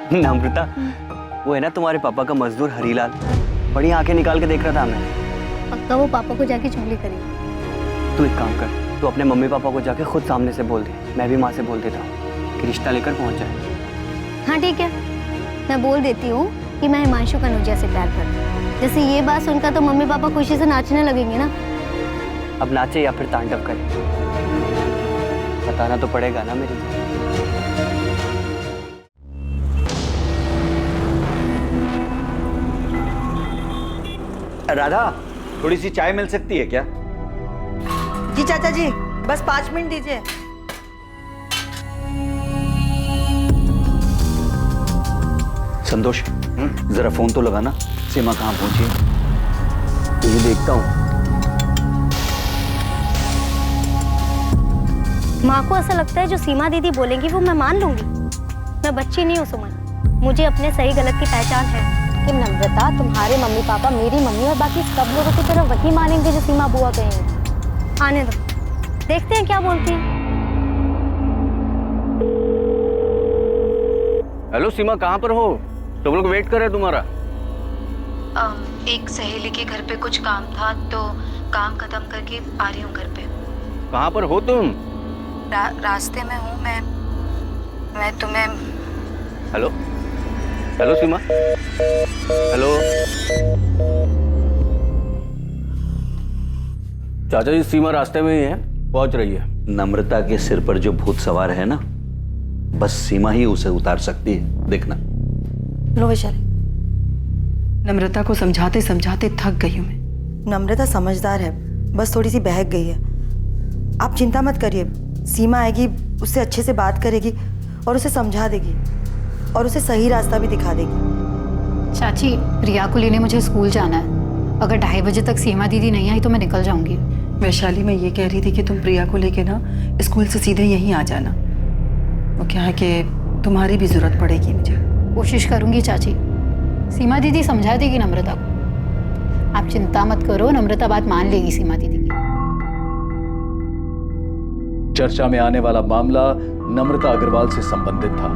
नम्रता, वो है ना तुम्हारे पापा का मजदूर हरीलाल, बड़ी आंखें निकाल के देख रहा था हमें। पक्का वो पापा को जाके चुगली करेगी। तू एक काम कर, तू अपने मम्मी पापा को जाके खुद सामने से बोल दे, मैं भी माँ से बोल देता हूँ कि रिश्ता लेकर पहुँच जाए। हाँ ठीक है, मैं बोल देती हूँ कि मैं हिमांशु कनौजिया से प्यार करती हूँ। जैसे ये बात सुनकर तो मम्मी पापा खुशी से नाचने लगेंगे ना। अब नाचे या फिर तांडव करे, बताना तो पड़ेगा ना मेरी। राधा, थोड़ी सी चाय मिल सकती है क्या? जी चाचा जी, बस 5 मिनट दीजिए। संतोष, जरा फोन तो लगाना, सीमा कहाँ पहुंची है? तुझे देखता हूँ। माँ को ऐसा लगता है जो सीमा दीदी बोलेंगी वो मैं मान लूंगी। मैं बच्ची नहीं हूँ सुमन, मुझे अपने सही गलत की पहचान है। कि नम्रता, तुम्हारे मम्मी पापा मेरी मम्मी और बाकी सब लोगों की तरह वही मानेंगे जो सीमा बुआ कहेंगे। आने दो, देखते हैं क्या बोलती है। हेलो सीमा, कहाँ पर हो? सब लोग वेट कर रहे हैं तुम्हारा। एक सहेली के घर पे कुछ काम था तो काम खत्म करके आ रही हूँ घर पे। कहाँ पर हो तुम? रास्ते में हूँ मैं तुम्हें। हेलो हेलो सीमा, हेलो। चाचा जी, सीमा रास्ते में ही है, पहुंच रही है। नम्रता के सिर पर जो भूत सवार है ना, बस सीमा ही उसे उतार सकती है, देखना। लो वैशाली। नम्रता को समझाते समझाते थक गई हूँ मैं। नम्रता समझदार है, बस थोड़ी सी बहक गई है। आप चिंता मत करिए, सीमा आएगी, उससे अच्छे से बात करेगी और उसे समझा देगी और उसे सही रास्ता भी दिखा देगी। चाची, रिया को लेने मुझे स्कूल जाना है। अगर 2:30 बजे तक सीमा दीदी नहीं आई तो मैं निकल जाऊंगी। वैशाली, मैं ये कह रही थी कि तुम प्रिया को लेके ना स्कूल से सीधे यहीं आ जाना। वो क्या है कि तुम्हारी भी जरूरत पड़ेगी मुझे। कोशिश करूंगी चाची, सीमा दीदी समझा देगी नम्रता को। आप चिंता मत करो, नम्रता बात मान लेगी सीमा दीदी की। चर्चा में आने वाला मामला नम्रता अग्रवाल से संबंधित था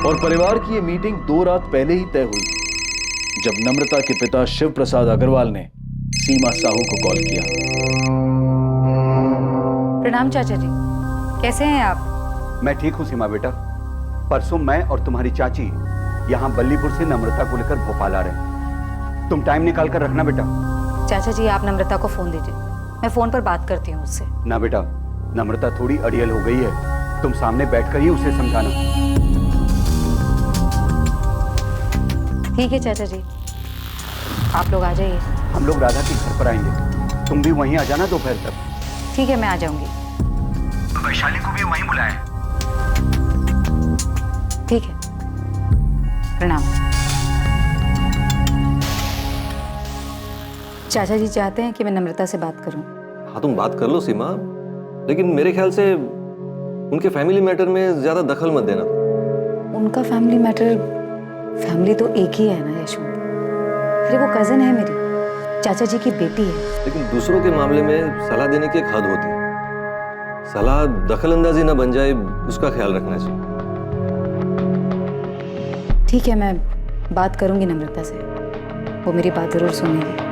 और परिवार की यह मीटिंग 2 रात पहले ही तय हुई जब नम्रता के पिता शिव प्रसाद अग्रवाल ने सीमा साहू को कॉल किया। प्रणाम चाचा जी, कैसे हैं आप? मैं ठीक हूँ सीमा बेटा। परसों मैं और तुम्हारी चाची यहाँ बल्लीपुर से नम्रता को लेकर भोपाल आ रहे हैं। तुम टाइम निकाल कर रखना बेटा। चाचा जी, आप नम्रता को फोन दीजिए, मैं फोन पर बात करती हूँ उससे। ना बेटा, नम्रता थोड़ी अड़ियल हो गई है, तुम सामने बैठकर ही उसे समझाना। ठीक है चाचा जी, आप लोग आ जाइए। हम लोग राधा के घर पर आएंगे, तुम भी वहीं आ जाना दोपहर तक। ठीक है, मैं आ जाऊंगी। वैशाली को भी वहीं बुलाएं। ठीक है, प्रणाम। चाचा जी चाहते हैं कि मैं नम्रता से बात करूं। हाँ, तुम बात कर लो सीमा, लेकिन मेरे ख्याल से उनके फैमिली मैटर में ज्यादा दखल मत देना। उनका फैमिली मैटर, फैमिली तो एक ही है ना यशवंत। अरे वो कजन है मेरी, चाचा जी की बेटी है। लेकिन दूसरों के मामले में सलाह देने की एक हद होती है। सलाह दखल अंदाजी ना बन जाए, उसका ख्याल रखना चाहिए। ठीक है, मैं बात करूंगी नम्रता से, वो मेरी बात जरूर सुनेगी।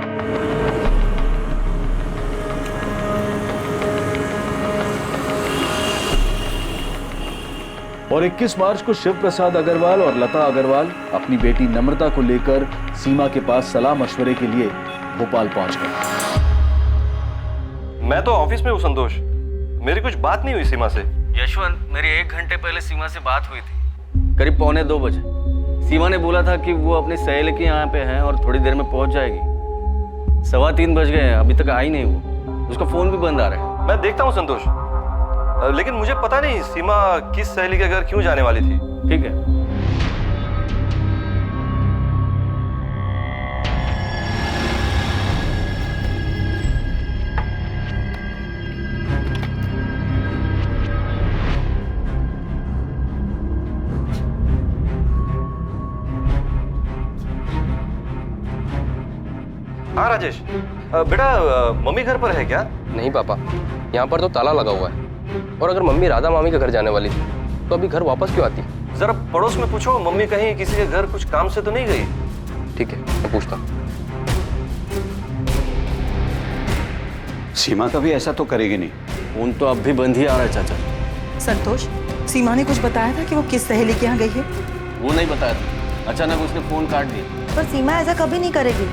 और 21 मार्च को शिव प्रसाद अग्रवाल और लता अग्रवाल अपनी बेटी नम्रता को लेकर सीमा के पास सलाह मशवरे के लिए भोपाल पहुंच गए। मैं तो ऑफिस में हूँ संतोष, मेरी कुछ बात नहीं हुई सीमा से। यशवंत, मेरी 1 घंटे पहले सीमा से बात हुई थी, करीब 1:45 बजे। सीमा ने बोला था कि वो अपनी सहेली के यहाँ पे हैं और थोड़ी देर में पहुंच जाएगी। 3:15 बज गए हैं, अभी तक आई नहीं वो। उसका फोन भी बंद आ रहा है। मैं देखता हूँ संतोष, लेकिन मुझे पता नहीं सीमा किस सहेली के घर क्यों जाने वाली थी। ठीक है। हाँ राजेश, बेटा मम्मी घर पर है क्या? नहीं पापा, यहाँ पर तो ताला लगा हुआ है। और अगर मम्मी राधा मामी के घर जाने वाली थी तो अभी घर वापस क्यों आती? जरा पड़ोस में पूछो, मम्मी कहीं किसी के घर कुछ काम से तो नहीं गई? ठीक है, मैं पूछता हूँ। सीमा कभी ऐसा तो करेगी नहीं। फोन तो अब भी बंद ही आ रहा है चाचा। संतोष, सीमा ने कुछ बताया था कि वो किस सहेली के यहाँ गई है? वो नहीं बताया था, अचानक उसने फोन काट दिया। पर सीमा ऐसा कभी नहीं करेगी।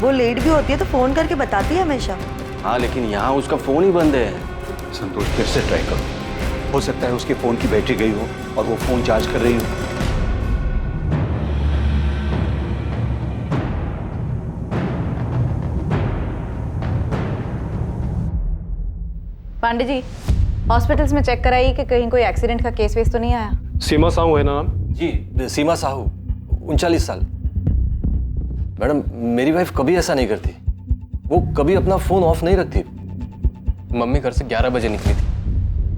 वो लेट भी होती है तो फोन करके बताती है हमेशा। हाँ, लेकिन यहाँ उसका फोन ही बंद है। संतोष, फिर से ट्राई करो। हो सकता है उसके फोन की बैटरी गई हो और वो फोन चार्ज कर रही हो। पांडे जी, हॉस्पिटल्स में चेक कराइए कि कहीं कोई एक्सीडेंट का केस वेस तो नहीं आया। सीमा साहू है ना नाम? जी, सीमा साहू, 39 साल। मैडम, मेरी वाइफ कभी ऐसा नहीं करती। वो कभी अपना फोन ऑफ नहीं रखती। मम्मी घर से 11 बजे निकली थी।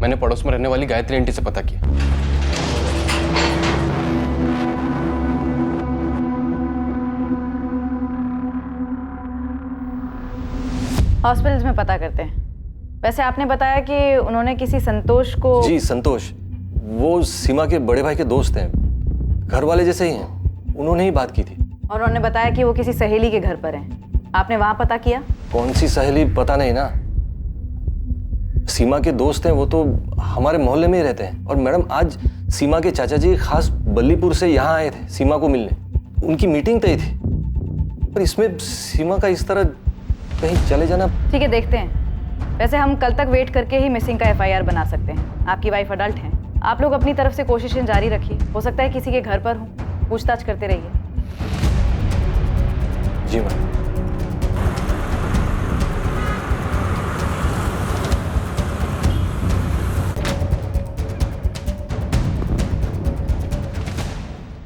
मैंने पड़ोस में रहने वाली गायत्री आंटी से पता किया। हॉस्पिटल्स में पता करते हैं। वैसे आपने बताया कि उन्होंने किसी संतोष को। जी, संतोष, वो सीमा के बड़े भाई के दोस्त हैं, घर वाले जैसे ही हैं। उन्होंने ही बात की थी। और उन्होंने बताया कि वो किसी सहेली के घर पर हैं। आपने वहां पता किया? कौन सी सहेली पता नहीं ना। सीमा के दोस्त हैं, वो तो हमारे मोहल्ले में ही रहते हैं। और मैडम, आज सीमा के चाचा जी खास बल्लीपुर से यहाँ आए थे सीमा को मिलने। उनकी मीटिंग तय थी। पर इसमें सीमा का इस तरह कहीं चले जाना। ठीक है, देखते हैं। वैसे हम कल तक वेट करके ही मिसिंग का FIR बना सकते हैं। आपकी वाइफ अडल्ट हैं। आप लोग अपनी तरफ से कोशिशें जारी रखिए। हो सकता है किसी के घर पर हो। पूछताछ करते रहिए। जी मैम।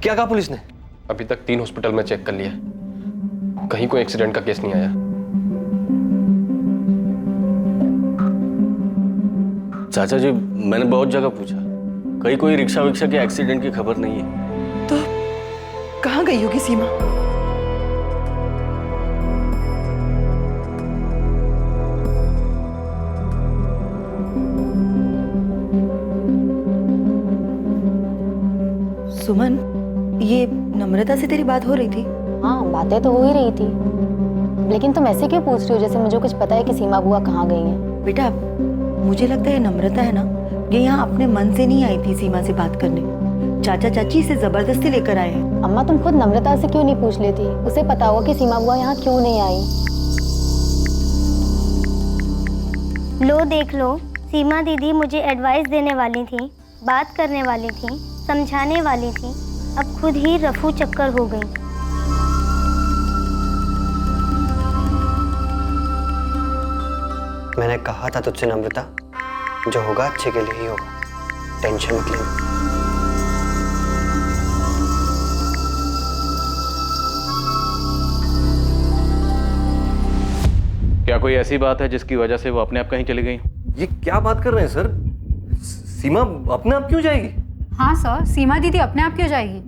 क्या कहा पुलिस ने? अभी तक 3 हॉस्पिटल में चेक कर लिया, कहीं कोई एक्सीडेंट का केस नहीं आया। चाचा जी, मैंने बहुत जगह पूछा, कहीं कोई रिक्शा विक्शा के एक्सीडेंट की खबर नहीं है। तो कहाँ गई होगी सीमा? सुमन, ये नम्रता से तेरी बात हो रही थी? हाँ, बातें तो हो ही रही थी, लेकिन तुम ऐसे क्यों पूछ रही हो जैसे मुझे कुछ पता है कि सीमा बुआ कहाँ गई हैं? बेटा, मुझे लगता है नम्रता है ना, ये यहाँ अपने मन से नहीं आई थी सीमा से बात करने। चाचा चाची इसे जबरदस्ती लेकर आए हैं। अम्मा, तुम खुद नम्रता से क्यों नहीं पूछ लेती? उसे पता होगा कि सीमा बुआ यहाँ क्यों नहीं आई। लो देख लो, सीमा दीदी मुझे एडवाइस देने वाली थी, बात करने वाली थी, समझाने वाली थी, अब खुद ही रफू चक्कर हो गई। मैंने कहा था तुझसे नम्रता, जो होगा अच्छे के लिए ही होगा, टेंशन मत लेना। क्या कोई ऐसी बात है जिसकी वजह से वो अपने आप कहीं चली गई? ये क्या बात कर रहे हैं सर? सीमा अपने आप क्यों जाएगी? हाँ सर, सीमा दीदी अपने आप क्यों जाएगी?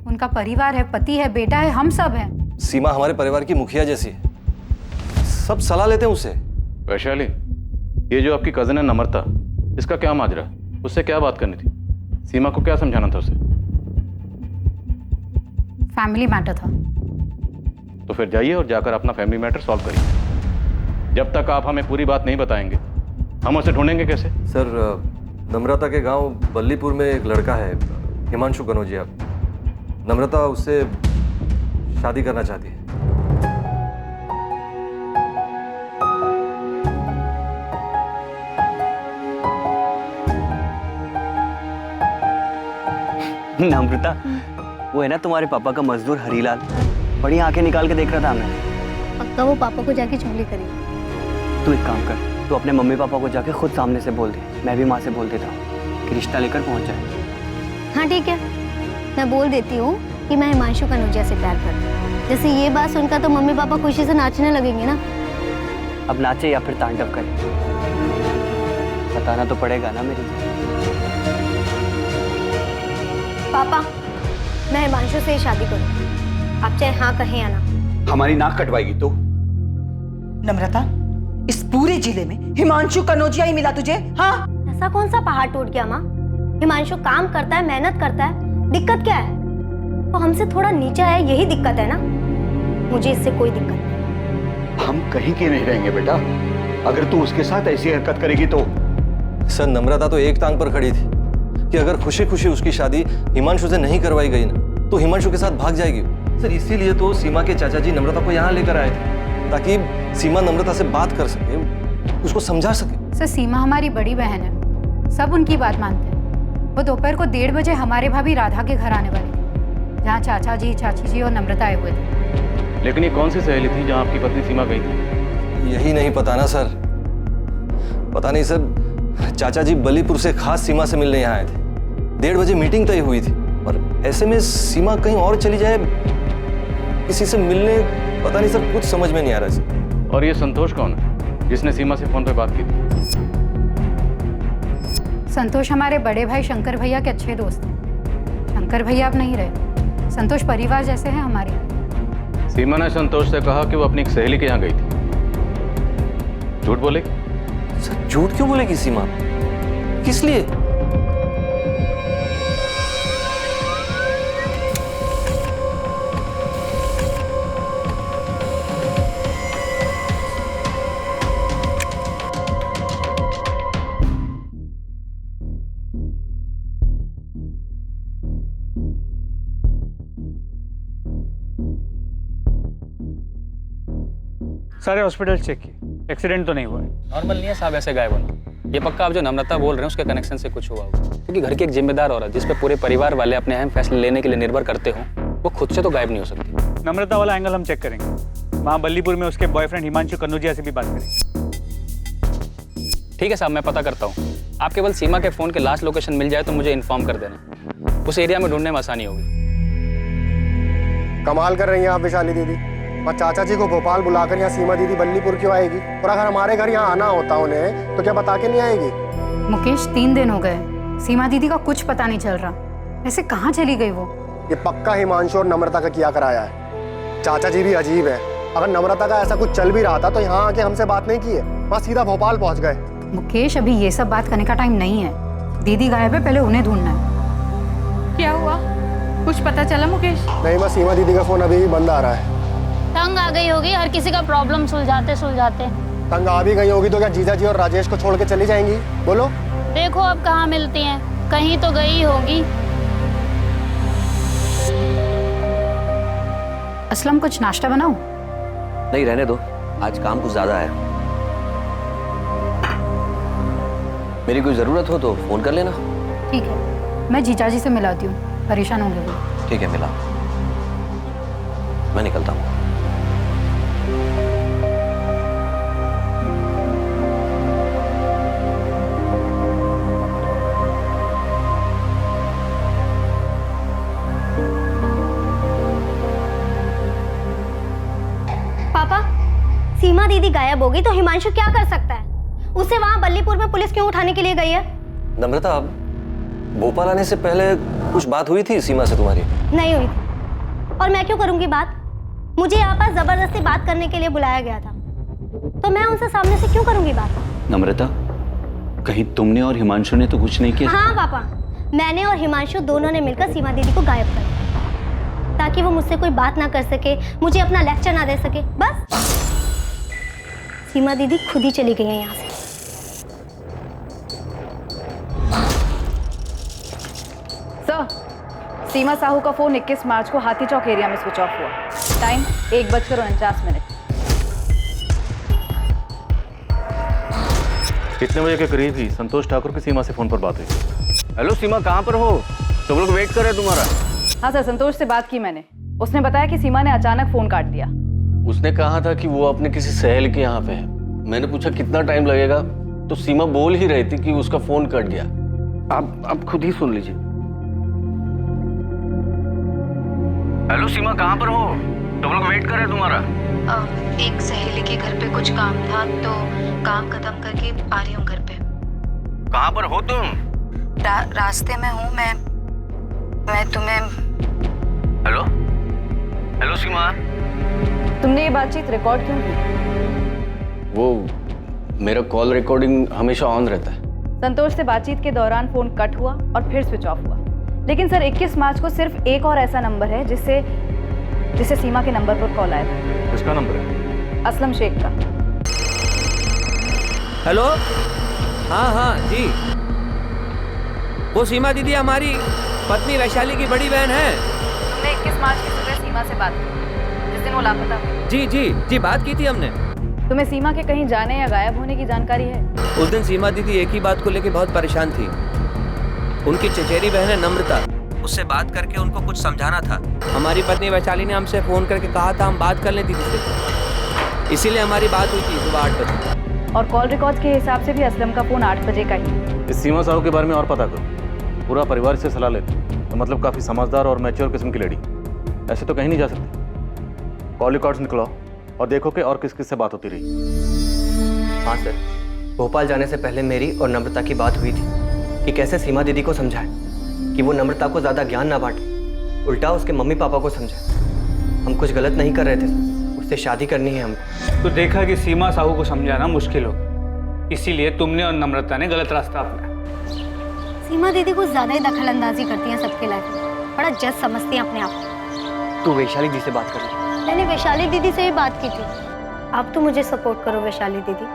उनका परिवार है, पति है, बेटा है, हम सब हैं। सीमा हमारे परिवार की मुखिया जैसी है, सब सलाह लेते हैं उससे। वैशाली, ये जो आपकी कजन है नम्रता, इसका क्या माजरा? उससे क्या बात करनी थी? सीमा को क्या समझाना था उसे? फैमिली मैटर था। तो फिर जाइए और जाकर अपना फैमिली मैटर सॉल्व करिए। जब तक आप हमें पूरी बात नहीं बताएंगे, हम उसे ढूंढेंगे कैसे? सर, नम्रता के गांव बल्लीपुर में एक लड़का है, हिमांशु कनौजिया। नम्रता उससे शादी करना चाहती है। नम्रता, वो है ना तुम्हारे पापा का मजदूर हरीलाल, बड़ी आंखें निकाल के देख रहा था हमें। पक्का वो पापा को जाके चुगली करेगी। तू एक काम कर, तू अपने मम्मी पापा को जाके खुद सामने से बोल दे। मैं भी माँ से बोल देता हूँ कि रिश्ता लेकर पहुँच जाए। हाँ ठीक है, मैं बोल देती हूँ कि मैं हिमांशु कनौजिया से प्यार करती हूँ। जैसे ये बात सुनकर तो मम्मी पापा खुशी से नाचने लगेंगे ना। अब नाचे या फिर तांडव करे, बताना तो पड़ेगा ना मेरी। पापा, मैं हिमांशु से शादी करूँ, आप चाहे हाँ कहें या ना। हमारी नाक कटवाएगी तो? नम्रता, इस पूरे जिले में हिमांशु कनौजिया ही मिला तुझे? हाँ, ऐसा कौन सा पहाड़ टूट गया माँ? हिमांशु काम करता है, मेहनत करता है, दिक्कत क्या है? वो हमसे थोड़ा नीचे है, यही दिक्कत है ना। मुझे इससे कोई दिक्कत नहीं। हम कहीं के नहीं रहेंगे बेटा, अगर तू उसके साथ ऐसी हरकत करेगी तो। सर नम्रता तो एक टांग पर खड़ी थी कि अगर खुशी खुशी उसकी शादी हिमांशु से नहीं करवाई गई ना तो हिमांशु के साथ भाग जाएगी। सर इसीलिए तो सीमा के चाचा जी नम्रता को यहाँ लेकर आए थे ताकि सीमा नम्रता से बात कर सके, उसको समझा सके। सर सीमा हमारी बड़ी बहन है, सब उनकी बात मानते हैं। वो दोपहर को 1:30 बजे हमारे भाभी राधा के घर आने वाली थी, जहाँ चाचा जी, चाची जी और नम्रता आए हुए थे। लेकिन ये कौन सी सहेली थी जहाँ आपकी पत्नी सीमा गई थी? यही नहीं पता ना सर, पता नहीं सर। चाचा जी बल्लीपुर से खास सीमा से मिलने यहाँ आए थे, 1:30 बजे मीटिंग तय हुई थी और ऐसे में सीमा कहीं और चली जाए किसी से मिलने, पता नहीं सर, कुछ समझ में नहीं आ रहा सर। और ये संतोष कौन है जिसने सीमा से फोन पे बात की थी? संतोष हमारे बड़े भाई शंकर भैया के अच्छे दोस्त हैं। शंकर भैया अब नहीं रहे, संतोष परिवार जैसे हैं हमारे। सीमा ने संतोष से कहा कि वो अपनी एक सहेली के यहाँ गई थी। झूठ बोलेगी? सर झूठ क्यों बोलेगी सीमा? किस लिए? सारे हॉस्पिटल चेक किए, एक्सीडेंट तो नहीं हुआ है। नॉर्मल नहीं है साहब, ऐसे गायब होना। ये पक्का आप जो नम्रता बोल रहे हैं उसके कनेक्शन से कुछ हुआ होगा, क्योंकि घर की एक जिम्मेदार औरत जिस पे पूरे परिवार वाले अपने अहम फैसले लेने के लिए निर्भर करते हो, वो खुद से तो गायब नहीं हो सकती। नम्रता वाला एंगल हम चेक करेंगे, वहाँ बल्लीपुर में उसके बॉयफ्रेंड हिमांशु कन्नौजिया से भी बात करेंगे। ठीक है साहब, मैं पता करता हूँ। आप केवल सीमा के फ़ोन के लास्ट लोकेशन मिल जाए तो मुझे इन्फॉर्म कर देना, उस एरिया में ढूंढने में आसानी होगी। कमाल कर रही हैं आप विशाली दीदी, और चाचा जी को भोपाल बुलाकर यहाँ सीमा दीदी बल्लीपुर क्यों आएगी? और अगर हमारे घर यहाँ आना होता उन्हें तो क्या बता के नहीं आएगी? मुकेश 3 दिन हो गए, सीमा दीदी का कुछ पता नहीं चल रहा। वैसे कहाँ चली गई वो? ये पक्का हिमांशु और नम्रता का किया कराया है। चाचा जी भी अजीब है, अगर नम्रता का ऐसा कुछ चल भी रहा था तो यहाँ आके हमसे बात नहीं की है, वहाँ सीधा भोपाल पहुँच गए। मुकेश अभी ये सब बात करने का टाइम नहीं है, दीदी गायब है, पहले उन्हें ढूंढना है। क्या हुआ, कुछ पता चला मुकेश? नहीं, बस सीमा दीदी का फोन अभी भी बंद आ रहा है। तंग आ गई होगी, हर किसी का प्रॉब्लम सुलझाते सुलझाते। तंग आ भी गई होगी तो क्या जीजा जी और राजेश को छोड़ के चली जाएंगी? बोलो। देखो अब कहाँ मिलती हैं, कहीं तो गई होगी। असलम कुछ नाश्ता बनाऊं? नहीं रहने दो, आज काम कुछ ज्यादा है। मेरी कोई जरूरत हो तो फोन कर लेना। ठीक है, मैं जीजा जी से मिलाती हूँ, परेशान होंगे वो। ठीक है, मिला, मैं निकलता हूँ। पापा, सीमा दीदी गायब होगी तो हिमांशु क्या कर सकता है? उसे वहाँ बल्लीपुर में पुलिस क्यों उठाने के लिए गई है? नम्रता, भोपाल आने से पहले कुछ बात हुई थी सीमा से तुम्हारी? नहीं हुई थी, और मैं क्यों करूंगी बात? मुझे यहाँ पर जबरदस्ती बात करने के लिए बुलाया गया था, तो मैं उनसे सामने से क्यों करूंगी बात? नम्रता, कहीं तुमने और हिमांशु ने तो कुछ नहीं किया? हाँ पापा, मैंने और हिमांशु दोनों ने मिलकर सीमा दीदी को गायब कर दिया, ताकि वो मुझसे कोई बात ना कर सके, मुझे अपना लेक्चर ना दे सके। बस सीमा दीदी खुद ही चली गई है यहाँ से। सर, सीमा साहू का फोन 21 मार्च को हाथी चौक एरिया में स्विच ऑफ हुआ। टाइम 1:49। कितने बजे के करीब ही संतोष ठाकुर की सीमा से फोन पर बात हुई। हेलो सीमा, कहाँ पर हो? सब लोग वेट कर रहे हैं तुम्हारा। हाँ सर, संतोष से बात की मैंने, उसने बताया कि सीमा ने अचानक फोन काट दिया। उसने कहा था कि वो अपने किसी सहेली के यहाँ पे है। मैंने पूछा कितना टाइम लगेगा, तो सीमा बोल ही रही थी कि उसका फोन कट गया। आप खुद ही सुन लीजिए। हेलो सीमा, कहाँ पर हो? सब लोग वेट कर रहे हैं तुम्हारा। एक सहेली के घर पे कुछ काम था तो काम खत्म करके आ रही हूँ घर पे। कहाँ पर हो तुम? रास्ते में हूँ मैं तुम्हें। हेलो हेलो सीमा, तुमने ये बातचीत रिकॉर्ड क्यों की? वो मेरा कॉल रिकॉर्डिंग हमेशा ऑन रहता है। संतोष से बातचीत के दौरान फोन कट हुआ और फिर स्विच ऑफ हुआ। लेकिन सर 21 मार्च को सिर्फ एक और ऐसा नंबर है जिससे सीमा के नंबर पर कॉल आया था। किसका नंबर है? असलम शेख का। हेलो, हाँ जी, वो सीमा दीदी हमारी पत्नी वैशाली की बड़ी बहन है। तुमने 21 मार्च की सुबह सीमा से बात की, जिस दिन वो लापता हुई। जी बात की थी हमने। तुम्हें सीमा के कहीं जाने या गायब होने की जानकारी है? उस दिन सीमा दीदी एक ही बात को लेकर बहुत परेशान थी। उनकी चचेरी बहन है नम्रता, उससे बात करके उनको कुछ समझाना था। हमारी पत्नी वैशाली ने हमसे फोन करके कहा था हम बात कर लें दीदी से, इसीलिए हमारी बात हुई थी सुबह 8 बजे। और कॉल रिकॉर्ड्स के हिसाब से भी असलम का फोन 8 बजे का ही। इस सीमा साहू के बारे में और पता करो, पूरा परिवार से सलाह लेते, तो मतलब काफ़ी समझदार और मैच्योर किस्म की लेडी, ऐसे तो कहीं नहीं जा सकती। कॉल रिकॉर्ड्स निकलाओ और देखो कि और किस किस से बात होती रही। हाँ सर, भोपाल जाने से पहले मेरी और नम्रता की बात हुई थी कि कैसे सीमा दीदी को समझाए कि वो नम्रता को ज़्यादा ज्ञान ना बांटे, उल्टा उसके मम्मी पापा को समझाए। हम कुछ गलत नहीं कर रहे थे, उससे शादी करनी है हमको। तो देखा कि सीमा साहू को समझाना मुश्किल हो, इसीलिए तुमने और नम्रता ने गलत रास्ता अपनाया। सीमा दीदी कुछ ज़्यादा ही दखल अंदाजी करती हैं सबके लाइफ में, बड़ा जज समझती हैं अपने आप को। तू वैशाली दी से बात कर ले। मैंने वैशाली दीदी से ही बात की थी। आप तो मुझे सपोर्ट करो वैशाली दीदी,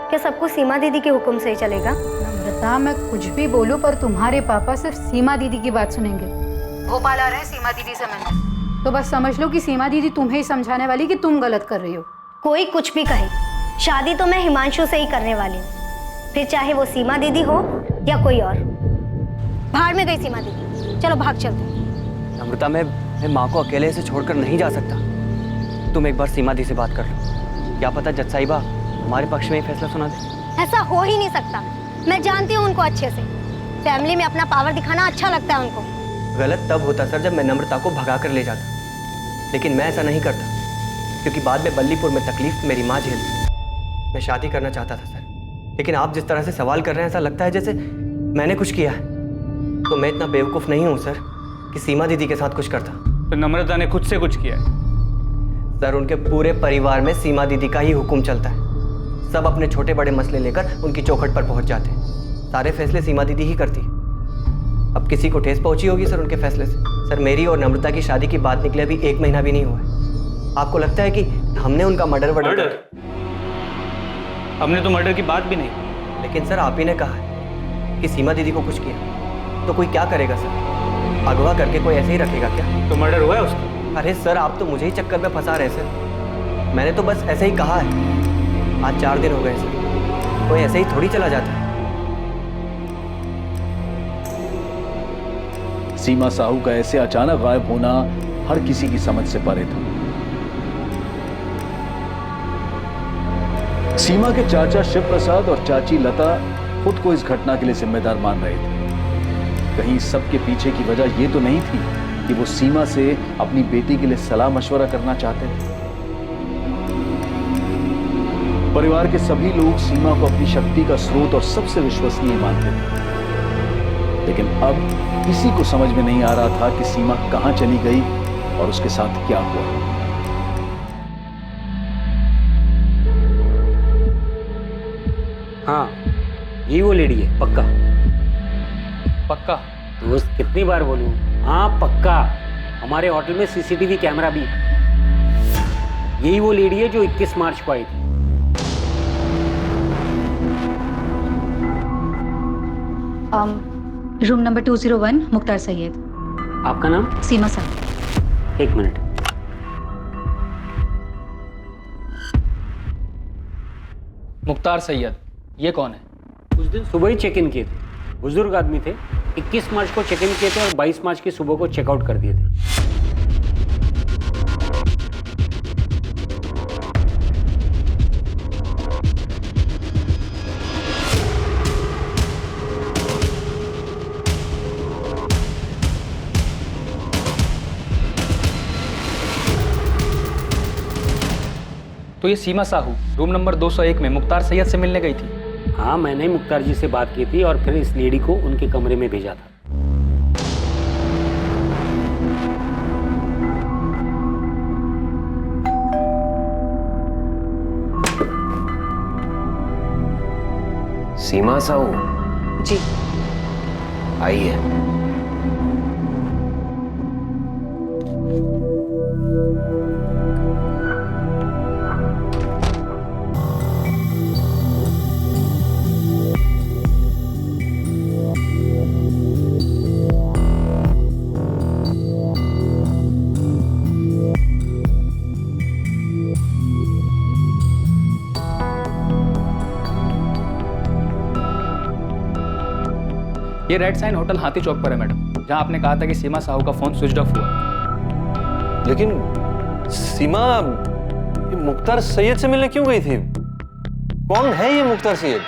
क्या सब कुछ सीमा दीदी के हुक्म से ही चलेगा? नम्रता, मैं कुछ भी बोलूं पर तुम्हारे पापा सिर्फ सीमा दीदी की बात सुनेंगे। भोपाल आ रहे हैं सीमा दीदी से मिलने, तो बस समझ लो कि सीमा दीदी तुम्हें ही समझाने वाली कि तुम गलत कर रही हो। कोई कुछ भी कहे, शादी तो मैं हिमांशु से ही करने वाली हूँ, फिर चाहे वो सीमा दीदी हो या कोई और। बाहर में गई सीमा दीदी, चलो भाग चलते। नम्रता, मैं माँ को अकेले से छोड़कर नहीं जा सकता। तुम एक बार सीमा दी से बात कर लो, क्या पता जज साहिबा हमारे पक्ष में ही फैसला सुना दे। ऐसा हो ही नहीं सकता, मैं जानती हूँ उनको अच्छे से। फैमिली में अपना पावर दिखाना अच्छा लगता है उनको। गलत तब होता सर जब मैं नम्रता को भगा कर ले जाता, लेकिन मैं ऐसा नहीं करता क्योंकि बाद में बल्लीपुर में तकलीफ मेरी माँ झेलती। मैं शादी करना चाहता था सर, लेकिन आप जिस तरह से सवाल कर रहे हैं ऐसा लगता है जैसे मैंने कुछ किया है। तो मैं इतना बेवकूफ़ नहीं हूँ सर कि सीमा दीदी के साथ कुछ करता। तो नम्रता ने खुद से कुछ किया है? सर, उनके पूरे परिवार में सीमा दीदी का ही हुक्म चलता है। सब अपने छोटे बड़े मसले लेकर उनकी चौखट पर पहुंच जाते हैं। सारे फैसले सीमा दीदी ही करती है। अब किसी को ठेस पहुंची होगी सर उनके फैसले से। सर, मेरी और नम्रता की शादी की बात निकले अभी 1 महीना भी नहीं हुआ है। आपको लगता है कि हमने उनका मर्डर? हमने तो मर्डर की बात भी नहीं। लेकिन सर, आप ही ने कहा है कि सीमा दीदी को कुछ किया, तो कोई क्या करेगा सर? अगवा करके कोई ऐसे ही रखेगा क्या? तो मर्डर हुआ है उसका? अरे सर, आप तो मुझे ही चक्कर में फंसा रहे सर। मैंने तो बस ऐसे ही कहा है। आज 4 दिन हो गए सर, कोई ऐसे ही थोड़ी चला जाता है। सीमा साहू का ऐसे अचानक गायब होना हर किसी की समझ से परे था। सीमा के चाचा शिव प्रसाद और चाची लता खुद को इस घटना के लिए जिम्मेदार मान रहे थे। कहीं सबके पीछे की वजह यह तो नहीं थी कि वो सीमा से अपनी बेटी के लिए सलाह मशवरा करना चाहते थे। परिवार के सभी लोग सीमा को अपनी शक्ति का स्रोत और सबसे विश्वसनीय मानते थे, लेकिन अब किसी को समझ में नहीं आ रहा था कि सीमा कहां चली गई और उसके साथ क्या हुआ। हाँ, यही वो लेडी है, पक्का पक्का? दोस्त कितनी बार बोलूं? हाँ पक्का। हमारे होटल में सीसीटीवी कैमरा भी। यही वो लेडी है जो 21 मार्च को आई थी। Room number 201, Mukhtar Syed. आपका नाम? सीमा साहब। 1 मिनट। मुख्तार सैयद, ये कौन है? उस दिन सुबह ही चेक इन किए थे, बुजुर्ग आदमी थे। 21 मार्च को चेक इन किए थे और 22 मार्च की सुबह को चेकआउट कर दिए थे। तो ये सीमा साहू रूम नंबर 201 में मुख्तार सैयद से मिलने गई थी? हाँ, मैंने मुख्तार जी से बात की थी और फिर इस लेडी को उनके कमरे में भेजा था। सीमा साहू जी आई है। ये रेड साइन होटल हाथी चौक पर है मैडम, जहाँ आपने कहा था कि सीमा साहू का फोन स्विच ऑफ हुआ है। लेकिन सीमा ये मुख्तार सैयद से मिलने क्यों गई थी? कौन है ये मुख्तार सैयद?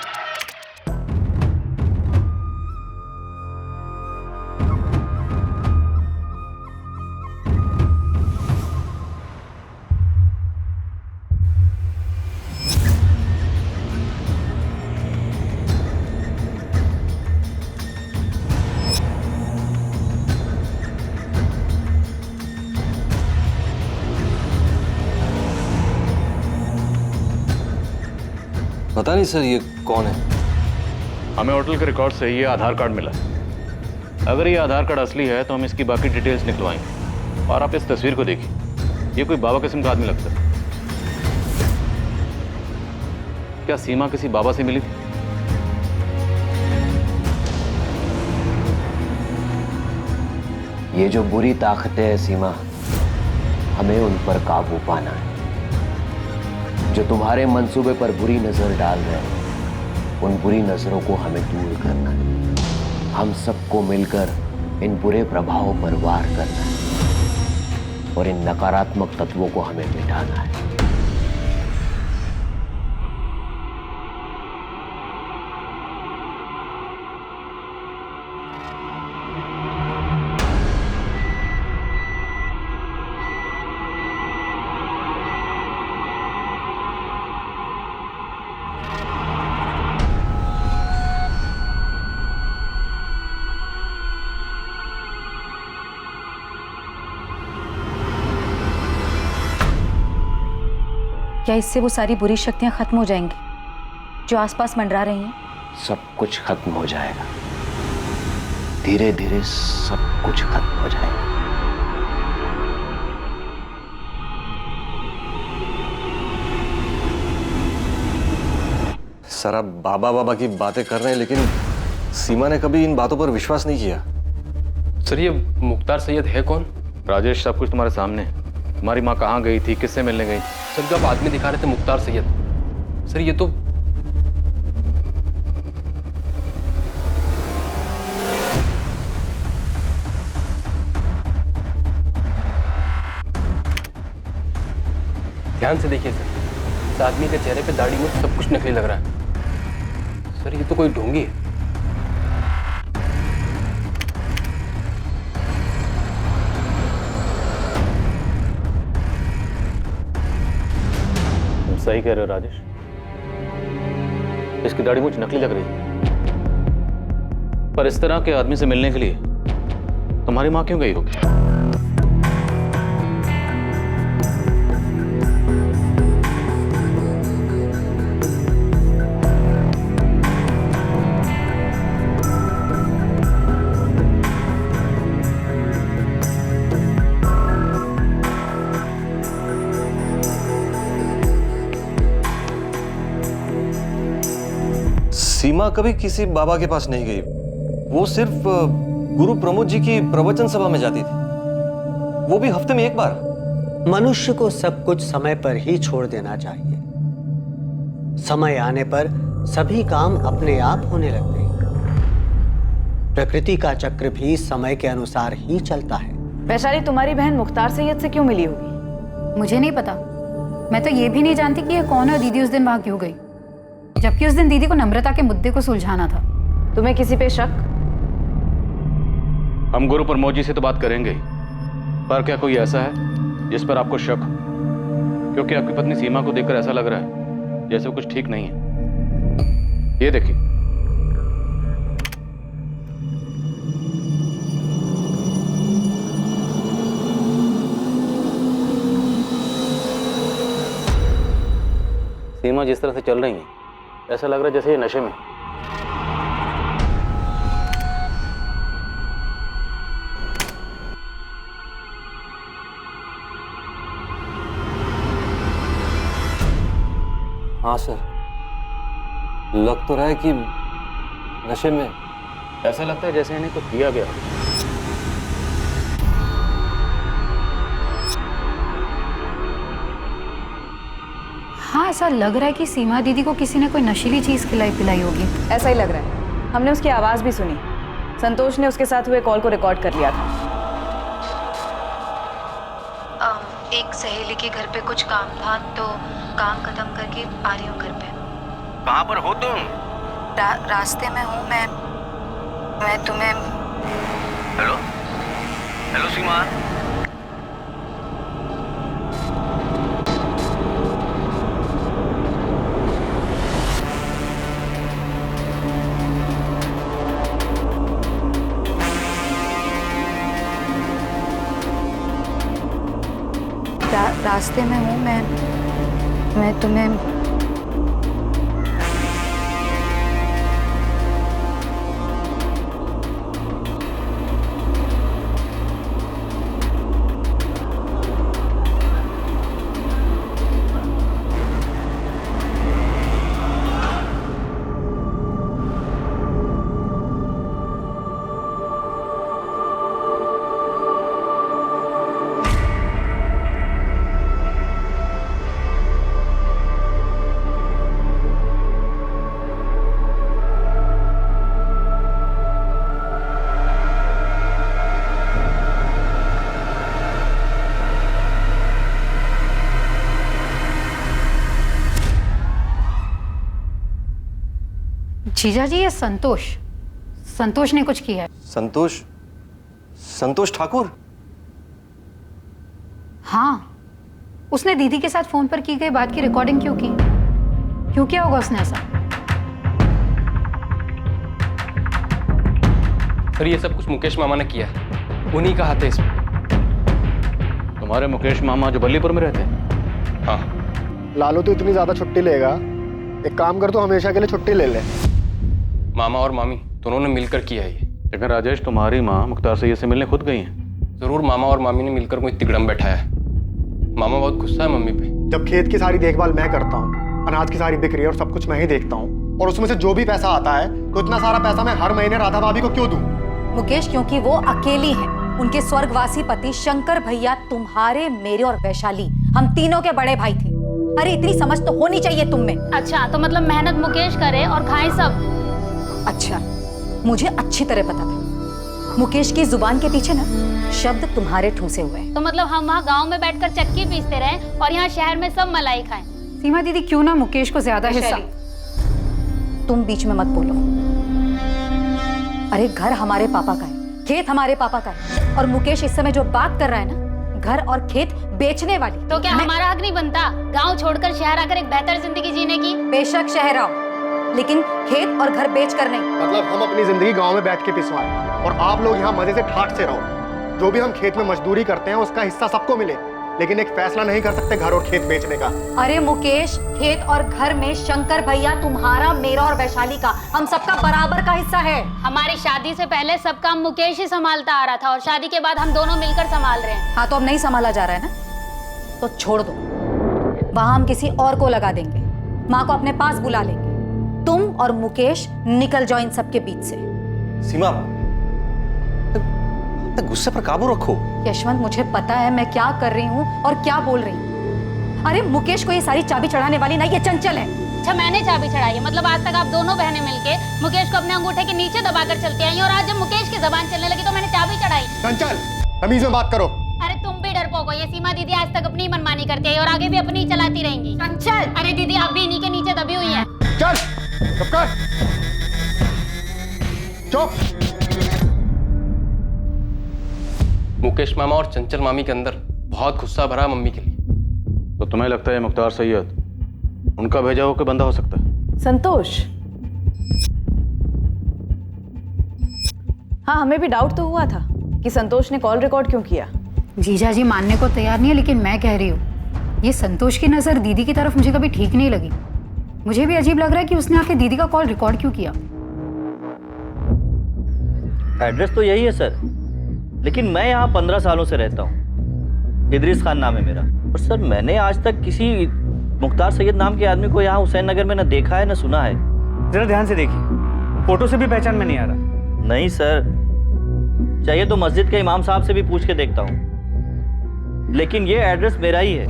पता नहीं सर ये कौन है। हमें होटल के रिकॉर्ड से ये आधार कार्ड मिला। अगर ये आधार कार्ड असली है तो हम इसकी बाकी डिटेल्स निकलवाएंगे। और आप इस तस्वीर को देखिए, ये कोई बाबा किस्म का आदमी लगता है। क्या सीमा किसी बाबा से मिली थी? ये जो बुरी ताकतें हैं सीमा, हमें उन पर काबू पाना है। जो तुम्हारे मंसूबे पर बुरी नजर डाल रहे हैं, उन बुरी नजरों को हमें दूर करना है। हम सबको मिलकर इन बुरे प्रभावों पर वार करना है और इन नकारात्मक तत्वों को हमें मिटाना है। क्या इससे वो सारी बुरी शक्तियां खत्म हो जाएंगी जो आसपास मंडरा रही हैं? सब कुछ खत्म हो जाएगा, धीरे धीरे सब कुछ खत्म हो जाएगा। सर आप बाबा बाबा की बातें कर रहे हैं, लेकिन सीमा ने कभी इन बातों पर विश्वास नहीं किया। सर ये मुख्तार सैयद है कौन? राजेश, सब कुछ तुम्हारे सामने है। तुम्हारी माँ कहाँ गई थी, किससे मिलने गई? सर जो आप आदमी दिखा रहे थे मुख्तार सैयद, सर ये तो ध्यान से देखिए सर, इस आदमी के चेहरे पे दाढ़ी में सब कुछ नकली लग रहा है। सर ये तो कोई ढोंगी है। सही कह रहे हो राजेश, इसकी दाढ़ी मुझ नकली लग रही है। पर इस तरह के आदमी से मिलने के लिए तुम्हारी माँ क्यों गई होगी? सीमा कभी किसी बाबा के पास नहीं गई। वो सिर्फ गुरु प्रमोद जी की प्रवचन सभा में जाती थी, वो भी हफ्ते में एक बार। मनुष्य को सब कुछ समय पर ही छोड़ देना चाहिए। समय आने पर सभी काम अपने आप होने लगते हैं। प्रकृति का चक्र भी समय के अनुसार ही चलता है। वैशाली, तुम्हारी बहन मुख्तार सैयद से क्यों मिली होगी? मुझे नहीं पता। मैं तो ये भी नहीं जानती कि ये कौन है और दीदी उस दिन वहां क्यों गई, जबकि उस दिन दीदी को नम्रता के मुद्दे को सुलझाना था। तुम्हें किसी पे शक? हम गुरु प्रमोद जी से तो बात करेंगे ही, पर क्या कोई ऐसा है जिस पर आपको शक हो? क्योंकि आपकी पत्नी सीमा को देखकर ऐसा लग रहा है जैसे वो कुछ ठीक नहीं है। ये देखिए, सीमा जिस तरह से चल रही है, ऐसा लग रहा है जैसे ये नशे में। हाँ सर, लग तो रहा है कि नशे में। ऐसा लगता है जैसे इन्हें कुछ दिया गया। हाँ, ऐसा लग रहा है कि सीमा दीदी को किसी ने कोई नशीली चीज खिलाई पिलाई होगी। ऐसा ही लग रहा है। हमने उसकी आवाज भी सुनी। संतोष ने उसके साथ हुए कॉल को रिकॉर्ड कर लिया था। एक सहेली के घर पे कुछ काम था तो काम खत्म करके आ रही हूँ घर पे। कहाँ पर हो तुम? रास्ते में हूँ मैं तुम्हें। हेलो हेलो सीमा। रास्ते में हूँ मैं तुम्हें। जीजा जी, ये संतोष ने कुछ किया है। संतोष ठाकुर? हाँ, उसने दीदी के साथ फोन पर की गई बात की रिकॉर्डिंग क्यों की? क्यों किया होगा उसने ऐसा? सर ये सब कुछ मुकेश मामा ने किया है, उन्हीं का हाथ है इसमें। तुम्हारे मुकेश मामा जो बल्लीपुर में रहते हैं? हाँ। लालू तो इतनी ज्यादा छुट्टी लेगा, एक काम कर, तो हमेशा के लिए छुट्टी ले ले। मामा और मामी दोनों ने मिलकर किया है ये। लेकिन राजेश, तुम्हारी माँ मुख्तार सैयद से मिलने खुद गई हैं। जरूर मामा और मामी ने मिलकर कोई तिगड़म बैठाया है। मामा बहुत गुस्सा है मम्मी पे। जब खेत की सारी देखभाल मैं करता हूँ, अनाज की सारी बिक्री और सब कुछ मैं ही देखता हूँ, और उसमें से जो भी पैसा आता है तो इतना सारा पैसा मैं हर महीने राधा भाभी को क्यों दूं? मुकेश, क्योंकि वो अकेली हैं। उनके स्वर्गवासी पति शंकर भैया तुम्हारे, मेरे और वैशाली, हम तीनों के बड़े भाई थे। अरे इतनी समझ तो होनी चाहिए तुम में। अच्छा, तो मतलब मेहनत मुकेश करे और खाए सब। अच्छा, मुझे अच्छी तरह पता था मुकेश की जुबान के पीछे ना शब्द तुम्हारे ठूसे हुए हैं। तो मतलब हम वहाँ गांव में बैठकर चक्की पीसते रहे और यहाँ शहर में सब मलाई खाएं। सीमा दीदी, क्यों ना मुकेश को ज्यादा हिस्सा। तुम बीच में मत बोलो। अरे घर हमारे पापा का है, खेत हमारे पापा का है, और मुकेश इस समय जो बात कर रहा है ना, घर और खेत बेचने वाली। तो क्या हमारा हक नहीं बनता गाँव छोड़कर शहर आकर एक बेहतर जिंदगी जीने की? बेशक शहर आओ, लेकिन खेत और घर बेच कर नहीं। मतलब हम अपनी जिंदगी गांव में बैठ के पिसवाएं और आप लोग यहाँ मजे से ठाट से रहो। जो भी हम खेत में मजदूरी करते हैं उसका हिस्सा सबको मिले, लेकिन एक फैसला नहीं कर सकते घर और खेत बेचने का। अरे मुकेश, खेत और घर में शंकर भैया तुम्हारा, मेरा और वैशाली का, हम सबका बराबर का हिस्सा है। हमारी शादी से पहले सब काम मुकेश ही संभालता आ रहा था और शादी के बाद हम दोनों मिलकर संभाल रहे हैं। हाँ, तो अब नहीं संभाला जा रहा है ना, तो छोड़ दो। वहां हम किसी और को लगा देंगे, माँ को अपने पास बुला लेंगे। तुम और मुकेश निकल जाओ इन सबके बीच से। सीमा, गुस्से पर काबू रखो। यशवंत, मुझे पता है मैं क्या कर रही हूँ और क्या बोल रही हूँ। अरे मुकेश को ये सारी चाबी चढ़ाने वाली ना ये चंचल है। अच्छा, मैंने चाबी चढ़ाई है? मतलब आज तक आप दोनों बहनें मिलके मुकेश को अपने अंगूठे के नीचे दबाकर चलती आई और आज जब मुकेश की जबान चलने लगी तो मैंने चाबी चढ़ाई। चंचल, तमीज में बात करो। अरे तुम भी डरपोक हो। ये सीमा दीदी आज तक अपनी मनमानी करती है और आगे भी अपनी चलाती रहेंगी। चंचल! अरे दीदी, आप भी इन्हीं के नीचे दबी हुई हैं। चल, चुप कर। चुप। मुकेश मामा और चंचल मामी के अंदर बहुत गुस्सा भरा मम्मी के लिए। तो तुम्हें लगता है मुख्तार सैयद उनका भेजा हुआ कोई बंदा हो सकता है? संतोष? हाँ, हमें भी डाउट तो हुआ था कि संतोष ने कॉल रिकॉर्ड क्यों किया। जीजा जी मानने को तैयार नहीं है, लेकिन मैं कह रही हूँ ये संतोष की नजर दीदी की तरफ मुझे कभी ठीक नहीं लगी। मुझे भी अजीब लग रहा है कि उसने आके दीदी का कॉल रिकॉर्ड क्यों किया। एड्रेस तो यही है सर, लेकिन मैं यहाँ 15 सालों से रहता हूँ। इदरीस खान नाम है मेरा। और सर, मैंने आज तक किसी मुख्तार सैयद नाम के आदमी को यहाँ हुसैन नगर में न देखा है न सुना है। जरा ध्यान से देखिए, फोटो से भी पहचान में नहीं आ रहा। नहीं सर, चाहिए तो मस्जिद के इमाम साहब से भी पूछ के देखता हूँ, लेकिन ये एड्रेस मेरा ही है।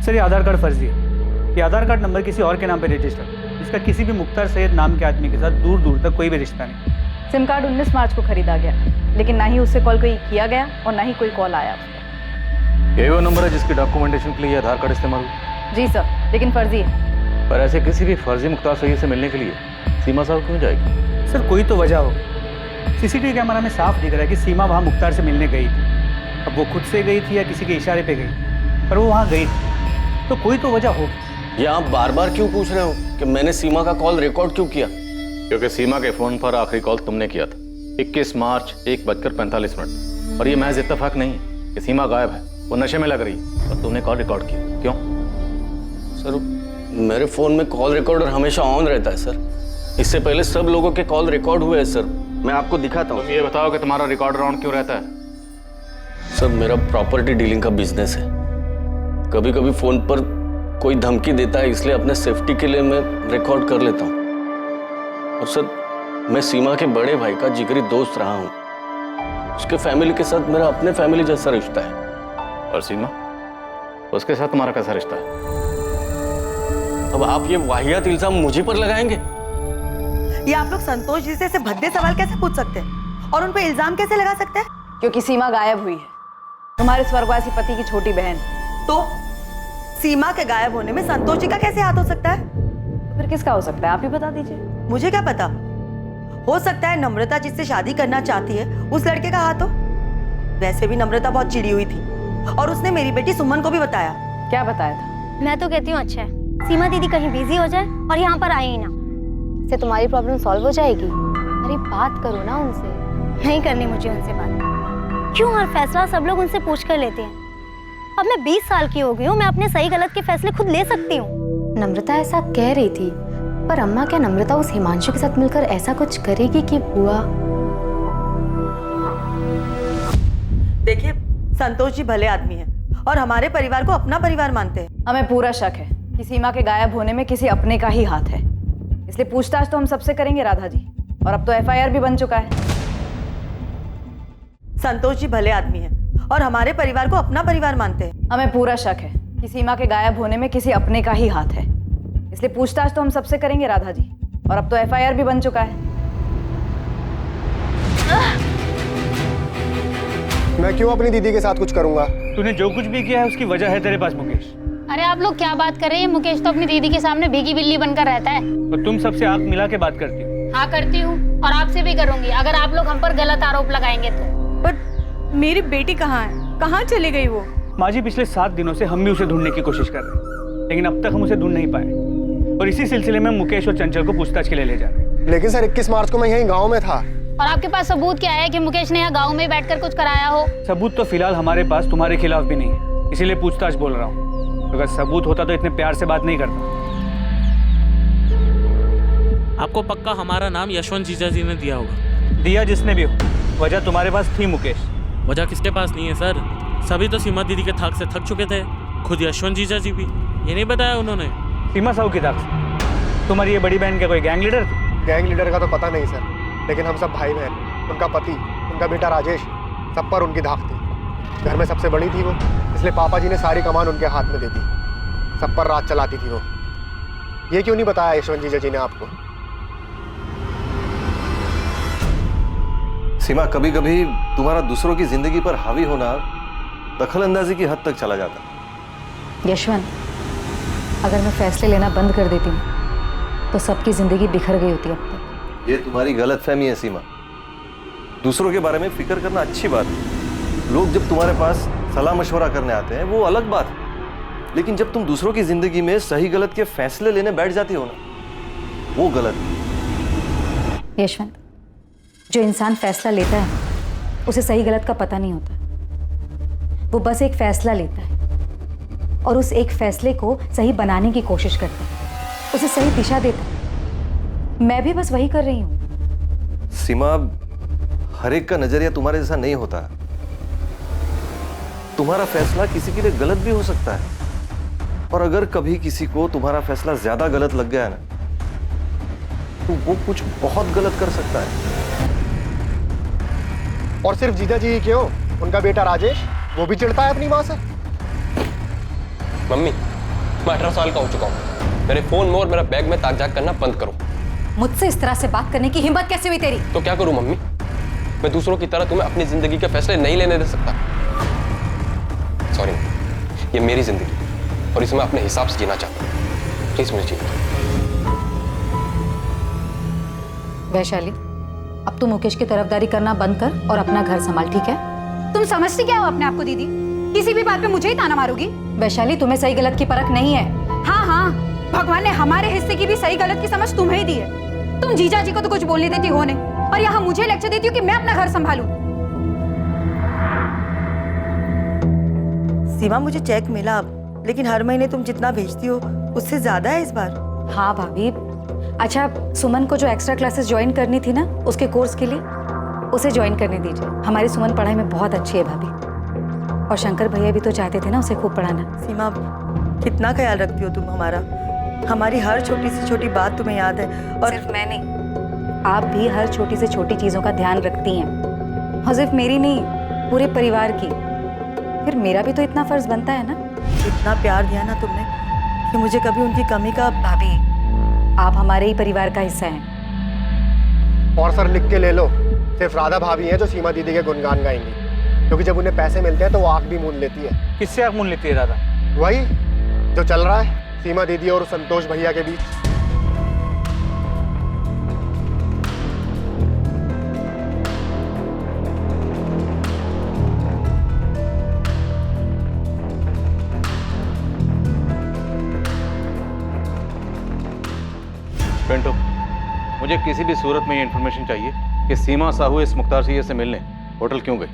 सर ये आधार कार्ड फर्जी है। ये आधार कार्ड नंबर किसी और के नाम पे रजिस्टर है, जिसका किसी भी मुख्तार सैयद नाम के आदमी के साथ दूर दूर तक कोई भी रिश्ता नहीं। सिम कार्ड 19 मार्च को खरीदा गया, लेकिन ना ही उससे कॉल कोई किया गया और ना ही कोई कॉल आया उसका। यही वो नंबर है जिसकी डॉक्यूमेंटेशन के लिए आधार कार्ड इस्तेमाल हुआ? जी सर, लेकिन फर्जी है। पर ऐसे किसी भी फर्जी मुख्तार सैयद से मिलने के लिए सीमा साहब क्यों जाएगी? सर कोई तो वजह होगी। सीसीटीवी कैमरा में साफ दिख रहा है कि सीमा वहाँ मुख्तार से मिलने गई थी। अब वो खुद से गई थी या किसी के इशारे पे गई, पर वो वहाँ गई थी, तो कोई तो वजह होगी। ये आप बार बार क्यों पूछ रहे हो कि मैंने सीमा का कॉल रिकॉर्ड क्यों किया? क्योंकि सीमा के फोन पर आखिरी कॉल तुमने किया था 21 मार्च 1:45 और ये महज इत्तेफाक नहीं है कि सीमा गायब है, वो नशे में लग रही है और तुमने कॉल रिकॉर्ड किया। क्यों? सर मेरे फोन में कॉल रिकॉर्डर हमेशा ऑन रहता है सर। इससे पहले सब लोगों के कॉल रिकॉर्ड हुए हैं सर, मैं आपको दिखाता हूँ। ये बताओ कि तुम्हारा रिकॉर्डर ऑन क्यों रहता है? सर मेरा प्रॉपर्टी डीलिंग का बिजनेस है, कभी कभी फोन पर कोई धमकी देता है, इसलिए अपने सेफ्टी के लिए मैं रिकॉर्ड कर लेता हूँ। और सर मैं सीमा के बड़े भाई का जिगरी दोस्त रहा हूँ, उसके फैमिली के साथ मेरा अपने फैमिली जैसा रिश्ता है। और सीमा, उसके साथ तुम्हारा कैसा रिश्ता है? अब आप ये वाहियात इल्जाम मुझे पर लगाएंगे? ये आप लोग संतोष जी से ऐसे भद्दे सवाल कैसे पूछ सकते हैं और उन पे इल्जाम कैसे लगा सकते हैं? क्योंकि सीमा गायब हुई है, तुम्हारे स्वर्गवासी पति की छोटी बहन। तो सीमा के गायब होने में संतोष जी का कैसे हाथ हो सकता है? फिर किसका हो सकता है, आप ही बता दीजिए। मुझे क्या पता, हो सकता है नम्रता जिससे शादी करना चाहती है उस लड़के का हाथ हो। वैसे भी नम्रता बहुत चिड़ी हुई थी और उसने मेरी बेटी सुमन को भी बताया। क्या बताया था? मैं तो कहती हूँ अच्छा है सीमा दीदी कहीं बिजी हो जाए और यहाँ पर आए ही ना, इससे तुम्हारी प्रॉब्लम सॉल्व हो जाएगी। अरे बात करो ना उनसे। नहीं करनी मुझे उनसे बात। क्यों हर फैसला सब लोग उनसे पूछ कर लेते हैं? अब मैं 20 साल की हो गई हूँ, मैं अपने सही गलत के फैसले खुद ले सकती हूँ। नम्रता ऐसा कह रही थी, पर अम्मा क्या नम्रता उस हिमांशु के साथ मिलकर ऐसा कुछ करेगी कि बुआ? देखिए संतोष जी भले आदमी हैं और हमारे परिवार को अपना परिवार मानते हैं। हमें पूरा शक है कि सीमा के गायब होने में किसी अपने का ही हाथ है, इसलिए पूछताछ तो हम सबसे करेंगे राधा जी, और अब तो FIR भी बन चुका है। संतोष जी भले आदमी हैं और हमारे परिवार को अपना परिवार मानते हैं। हमें पूरा शक है कि सीमा के गायब होने में किसी अपने का ही हाथ है, इसलिए पूछताछ तो हम सबसे करेंगे राधा जी, और अब तो FIR भी बन चुका है। मैं क्यों अपनी दीदी के साथ कुछ करूंगा? तूने जो कुछ भी किया है उसकी वजह है तेरे पास मुकेश। अरे आप लोग क्या बात कर रहे हैं? मुकेश तो अपनी दीदी के सामने भीगी बिल्ली बनकर रहता है। और तुम सबसे आंख मिला के बात करती हो। हाँ करती हूँ, और आपसे भी करूंगी अगर आप लोग हम पर गलत आरोप लगाएंगे तो। पर मेरी बेटी कहाँ है? कहाँ चली गई वो? माँ जी पिछले 7 दिनों से हम भी उसे ढूंढने की कोशिश कर रहे हैं, लेकिन अब तक हम उसे ढूंढ नहीं पाए, और इसी सिलसिले में मुकेश और चंचल को पूछताछ के लिए ले जा रहे हैं। लेकिन सर 21 मार्च को मैं यहीं गाँव में था। और आपके पास सबूत क्या है कि मुकेश ने यहाँ गाँव में बैठकर कुछ कराया हो? सबूत तो फिलहाल हमारे पास तुम्हारे खिलाफ भी नहीं है, इसीलिए पूछताछ बोल रहा हूँ। अगर सबूत होता तो इतने प्यार से बात नहीं करता। आपको पक्का हमारा नाम यशवंत जीजा जी ने दिया होगा। दिया जिसने भी हो, वजह तुम्हारे पास थी मुकेश। वजह किसके पास नहीं है सर, सभी तो सीमा दीदी के थाक से थक चुके थे, खुद यशवंत जीजा जी भी। ये नहीं बताया उन्होंने? सीमा साहू की थाक से? तुम्हारी ये बड़ी बहन क्या कोई गैंग लीडर थी? गैंग लीडर का तो पता नहीं सर, लेकिन हम सब भाई बहन, उनका पति, उनका बेटा राजेश, सब पर उनकी धाक थी। घर में सबसे बड़ी थी वो, इसलिए पापा जी ने सारी कमान उनके हाथ में दे दी। सब पर राज चलाती थी वो। ये क्यों नहीं बताया यशवंत जीजा जी ने आपको? सीमा, कभी कभी तुम्हारा दूसरों की जिंदगी पर हावी होना दखल अंदाजी की हद तक चला जाता। यशवंत, अगर मैं फैसले लेना बंद कर देती हूँ तो सबकी जिंदगी बिखर गई होती अब तक। ये तुम्हारी गलतफहमी है सीमा। दूसरों के बारे में फिक्र करना अच्छी बात है। लोग जब तुम्हारे पास सलाह मशवरा करने आते हैं वो अलग बात है, लेकिन जब तुम दूसरों की जिंदगी में सही गलत के फैसले लेने बैठ जाती हो ना, वो गलत है। यशवंत, जो इंसान फैसला लेता है उसे सही गलत का पता नहीं होता। वो बस एक फैसला लेता है और उस एक फैसले को सही बनाने की कोशिश करता है, उसे सही दिशा देता है। मैं भी बस वही कर रही हूँ। सीमा, हर एक का नजरिया तुम्हारे जैसा नहीं होता। तुम्हारा फैसला किसी के लिए गलत भी हो सकता है, और अगर कभी किसी को तुम्हारा फैसला ज्यादा गलत लग गया ना, तो वो कुछ बहुत गलत कर सकता है। और सिर्फ जीजा जी ही क्यों, उनका बेटा राजेश वो भी चिढ़ता है अपनी माँ से। मम्मी, मैं 18 साल का हो चुका हूँ। मेरे फोन में और मेरा बैग में ताक झाक करना बंद करो। मुझसे इस तरह से बात करने की हिम्मत कैसे हुई तेरी? तो क्या करूं मम्मी? मैं दूसरों की तरह तुम्हें अपनी जिंदगी के फैसले नहीं लेने दे सकता। सॉरी, ये मेरी जिंदगी और इसे मैं अपने हिसाब से जीना चाहता हूँ। प्लीज मुझे जीने दो। वैशाली, अब तू मुकेश की तरफदारी करना बंद कर और अपना घर संभाल, ठीक है? तुम समझती क्या हो अपने आप को दीदी? किसी भी बात पे मुझे ही ताना मारोगी? वैशाली, तुम्हें सही गलत की परख नहीं है। हाँ हाँ, भगवान ने हमारे हिस्से की भी सही गलत की समझ तुम्हें ही दी है। तुम जीजा जी को तो कुछ बोलने देती हो नहीं, और यहाँ मुझे लेक्चर देती हो कि मैं अपना घर संभालूं। सीमा, मुझे चेक मिला, लेकिन हर महीने तुम जितना भेजती हो उससे ज्यादा है इस बार। हाँ भाभी। अच्छा, सुमन को जो एक्स्ट्रा क्लासेस ज्वाइन करनी थी ना उसके कोर्स के लिए, उसे ज्वाइन करने दीजिए। हमारी सुमन पढ़ाई में बहुत अच्छी है भाभी, और शंकर भैया भी तो चाहते थे ना उसे खूब पढ़ाना। सीमा, कितना ख्याल रखती हो तुम हमारा। हमारी हर छोटी से छोटी बात तुम्हें याद है। और सिर्फ मैं नहीं, आप भी हर छोटी से छोटी चीजों का ध्यान रखती हैं, और सिर्फ मेरी नहीं, पूरे परिवार की। फिर मेरा भी तो इतना फर्ज बनता है ना। इतना प्यार दिया ना तुमने कि मुझे कभी उनकी कमी का। भाभी, आप हमारे ही परिवार का हिस्सा हैं। और सर लिख के ले लो, सिर्फ राधा भाभी हैं जो सीमा दीदी के गुणगान गाएंगी, क्योंकि जब उन्हें पैसे मिलते हैं तो वो आंख भी मूंद लेती है। किससे आंख मूंद लेती है राधा? वही जो चल रहा है सीमा दीदी और संतोष भैया के बीच। पिंटू, मुझे किसी भी सूरत में ये इन्फॉर्मेशन चाहिए कि सीमा साहू इस मुख्तार सैयद से मिलने होटल क्यों गई।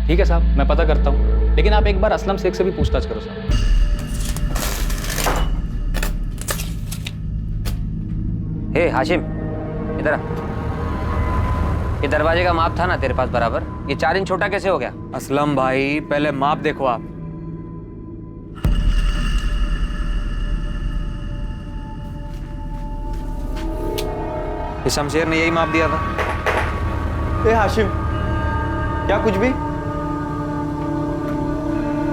ठीक है साहब, मैं पता करता हूँ, लेकिन आप एक बार असलम शेख से भी पूछताछ करो साहब। हे हाशिम, इधर आ। ये दरवाजे का माप था ना तेरे पास बराबर, ये 4 इंच छोटा कैसे हो गया? असलम भाई, पहले माप देखो आप। शमशेर ने यही माप दिया था। ए हाशिम, क्या कुछ भी?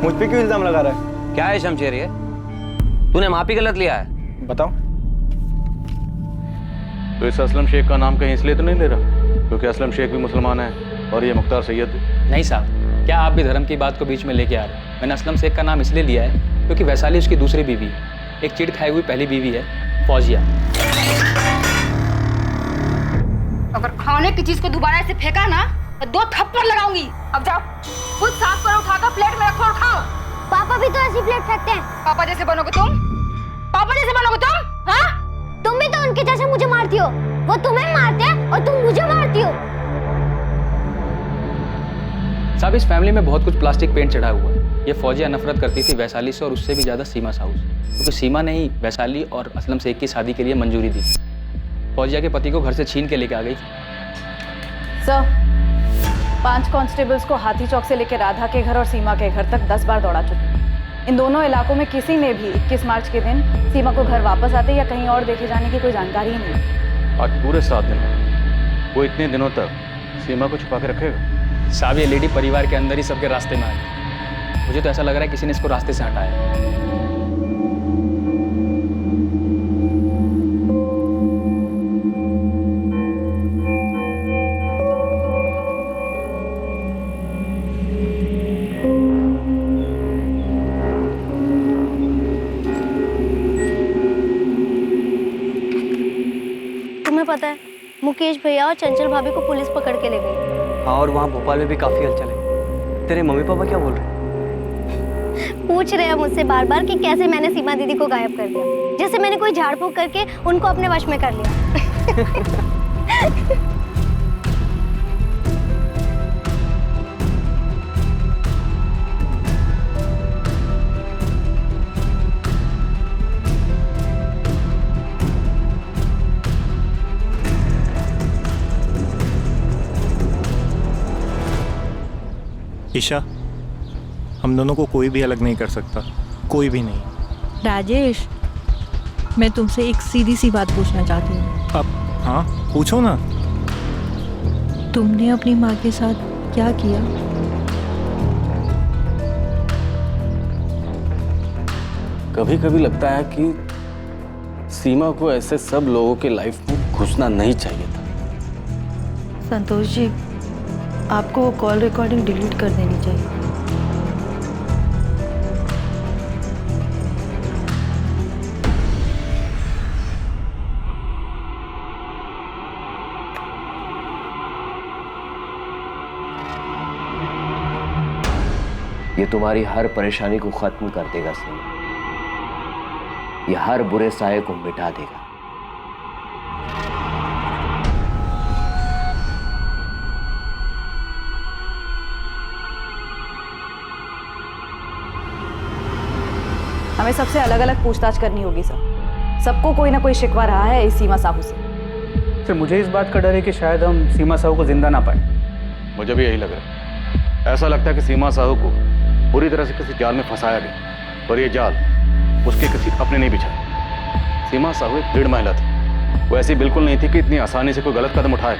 मुझ पे क्यों इल्जाम लगा रहा है? क्या है शमशेर ये? तूने माप ही गलत लिया है। बताओ। तो इस असलम शेख का नाम कहीं इसलिए तो नहीं ले रहा क्योंकि असलम शेख भी मुसलमान है और ये मुख्तार सैयद भी? नहीं साहब, क्या आप भी धर्म की बात को बीच में लेके आ रहे हैं? मैंने असलम शेख का नाम इसलिए लिया है क्योंकि वैशाली उसकी दूसरी बीवी है, एक चिढ़ खाई हुई पहली बीवी है फौजिया। अगर खाने की चीज को दोबारा ऐसे फेंका ना तो 2 थप्पड़ लगाऊंगी। अब जाओ, खुद साफ करो, उठाकर प्लेट में रखो और खाओ। पापा भी तो ऐसी प्लेट फेंकते हैं। पापा जैसे बनोगे तुम? पापा जैसे बनोगे तुम? हाँ? तुम भी तो उनके जैसे मुझे मारती हो। वो तुम्हें मारते हैं और तुम मुझे मारती हो। साहब, इस फैमिली में बहुत कुछ प्लास्टिक पेंट चढ़ा हुआ है। ये फौजिया नफरत करती थी वैशाली से और उससे भी ज्यादा सीमा साहू से, क्योंकि सीमा ने ही वैशाली और असलम शेख की शादी के लिए मंजूरी दी। फौजिया के पति को घर से छीन के लेके आ गई थी। सर, 5 कांस्टेबल्स को हाथी चौक से लेकर राधा के घर और सीमा के घर तक 10 बार दौड़ा चुकी। इन दोनों इलाकों में किसी ने भी 21 मार्च के दिन सीमा को घर वापस आते या कहीं और देखे जाने की कोई जानकारी ही नहीं। आज पूरे 7 दिन हो, वो इतने दिनों तक सीमा को छुपा के रखेगा? साहब, ये लेडी परिवार के अंदर ही सबके रास्ते में आई। मुझे तो ऐसा लग रहा है किसी ने इसको रास्ते से हटाया। पता है, मुकेश भैया और चंचल भाभी को पुलिस पकड़ के ले गई। हाँ, और वहाँ भोपाल में भी काफी हलचल है। तेरे मम्मी पापा क्या बोल रहे हैं? पूछ रहे हैं मुझसे बार बार कि कैसे मैंने सीमा दीदी को गायब कर दिया, जैसे मैंने कोई झाड़ फूक करके उनको अपने वश में कर लिया। ईशा, हम दोनों को कोई भी अलग नहीं कर सकता, कोई भी नहीं। राजेश, मैं तुमसे एक सीधी सी बात पूछना चाहती हूँ। अब हाँ, पूछो ना। तुमने अपनी माँ के साथ क्या किया? कभी कभी लगता है कि सीमा को ऐसे सब लोगों के लाइफ में घुसना नहीं चाहिए था। संतोष जी, आपको वो कॉल रिकॉर्डिंग डिलीट कर देनी चाहिए। ये तुम्हारी हर परेशानी को खत्म कर देगा सीमा। ये हर बुरे साये को मिटा देगा। हमें सबसे अलग अलग पूछताछ करनी होगी सर। सबको कोई ना कोई शिकवा रहा है इस सीमा साहू से। सर मुझे इस बात का डर है कि शायद हम सीमा साहू को जिंदा ना पाए। मुझे भी यही लग रहा है। ऐसा लगता है कि सीमा साहू को पूरी तरह से किसी जाल में फंसाया गया और ये जाल उसके किसी अपने नहीं बिछाए। सीमा साहू एक दृढ़ महिला थी। वो ऐसी बिल्कुल नहीं थी कि इतनी आसानी से कोई गलत कदम उठाए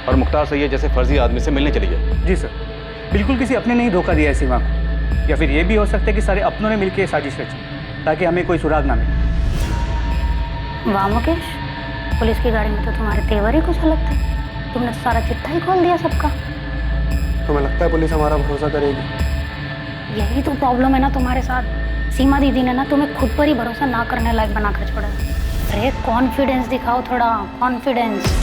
और मुख्तार सैयद जैसे फर्जी आदमी से मिलने चली जाए। जी सर, बिल्कुल किसी अपने ने ही धोखा दिया है सीमा को, या फिर ये भी हो सकता है कि सारे अपनों ने मिलकर साजिश रची ताकि हमें कोई सुराग ना मिले। वाह मुकेश, पुलिस की गाड़ी में तो तुम्हारे तेवर ही कुछ अलग थे। तुमने तो सारा चिट्ठा ही खोल दिया सबका। तुम्हें लगता है पुलिस हमारा भरोसा करेगी? यही तो प्रॉब्लम है ना तुम्हारे साथ। सीमा दीदी ने ना तुम्हें खुद पर ही भरोसा ना करने लायक बनाकर छोड़ा। अरे कॉन्फिडेंस दिखाओ, थोड़ा कॉन्फिडेंस।